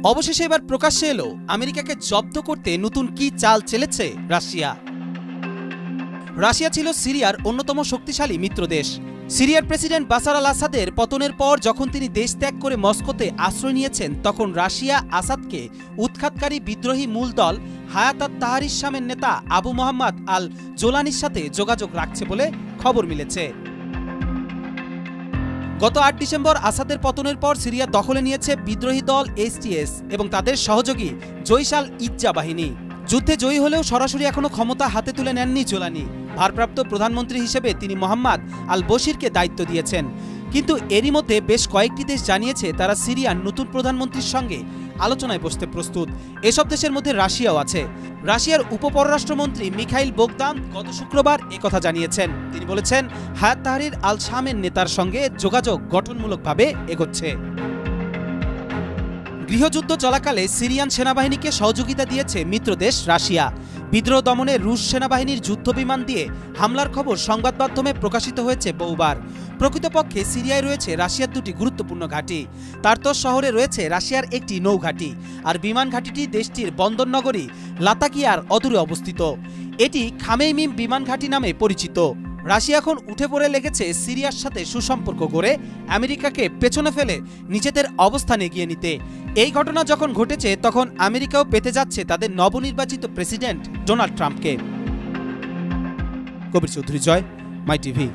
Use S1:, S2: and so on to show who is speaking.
S1: অবশেষে এবার প্রকাশ্যে এলো আমেরিকাকে জব্দ করতে নতুন কি চাল চেলেছে রাশিয়া। রাশিয়া ছিল সিরিয়ার অন্যতম শক্তিশালী মিত্র দেশ। সিরিয়ার প্রেসিডেন্ট বাশার আল আসাদের পতনের পর যখন তিনি দেশ ত্যাগ করে মস্কোতে আশ্রয় নিয়েছেন, তখন রাশিয়া আসাদকে উৎখাতকারী বিদ্রোহী মূল দল হায়াত আত-তাহরির শামের নেতা আবু মোহাম্মদ আল জোলানির সাথে যোগাযোগ রাখছে বলে খবর মিলেছে। গত ৮ ডিসেম্বর আসাদের পতনের পর সিরিয়া দখলে নিয়েছে বিদ্রোহী দল এইচটিএস এবং তাদের সহযোগী জৈশ আল-ইজ্জা বাহিনী। যুদ্ধে জয়ী হলেও সরাসরি এখনো ক্ষমতা হাতে তুলে নেননি জোলানি। ভারপ্রাপ্ত প্রধানমন্ত্রী হিসেবে তিনি মোহাম্মদ আল বশিরকে দায়িত্ব দিয়েছেন। কিন্তু এরই মধ্যে বেশ কয়েকটি দেশ জানিয়েছে তারা সিরিয়ার নতুন প্রধানমন্ত্রীর সঙ্গে আলোচনায় বসতে প্রস্তুত। এসব দেশের মধ্যে রাশিয়াও আছে। রাশিয়ার উপপররাষ্ট্রমন্ত্রী মিখাইল বোগদান গত শুক্রবার একথা জানিয়েছেন। তিনি বলেছেন, হায়াত তাহরির আল শামের নেতার সঙ্গে যোগাযোগ গঠনমূলকভাবে এগোচ্ছে। গৃহযুদ্ধ চলাকালে সিরিয়ান সেনাবাহিনীকে সহযোগিতা দিয়েছে মিত্রদেশ রাশিয়া। বিদ্রোহ দমনে রুশ সেনাবাহিনীর যুদ্ধবিমান দিয়ে হামলার খবর সংবাদ মাধ্যমে প্রকাশিত হয়েছে বহুবার। প্রকৃতপক্ষে সিরিয়ায় রয়েছে রাশিয়ার দুটি গুরুত্বপূর্ণ ঘাঁটি। তার্তস শহরে রয়েছে রাশিয়ার একটি নৌঘাঁটি, আর বিমান ঘাঁটিটি দেশটির বন্দরনগরী লাতাকিয়ার অদূরে অবস্থিত। এটি খামেইমিম বিমান ঘাঁটি নামে পরিচিত। রাশিয়া এখন উঠে পড়ে লেগেছে সিরিয়ার সাথে সুসম্পর্ক গড়ে আমেরিকাকে পেছনে ফেলে নিজেদের অবস্থান এগিয়ে নিতে। এই ঘটনা যখন ঘটেছে, তখন আমেরিকাও পেতে যাচ্ছে তাদের নবনির্বাচিত প্রেসিডেন্ট ডোনাল্ড ট্রাম্পকে। কবির চৌধুরী জয়, মাই টিভি।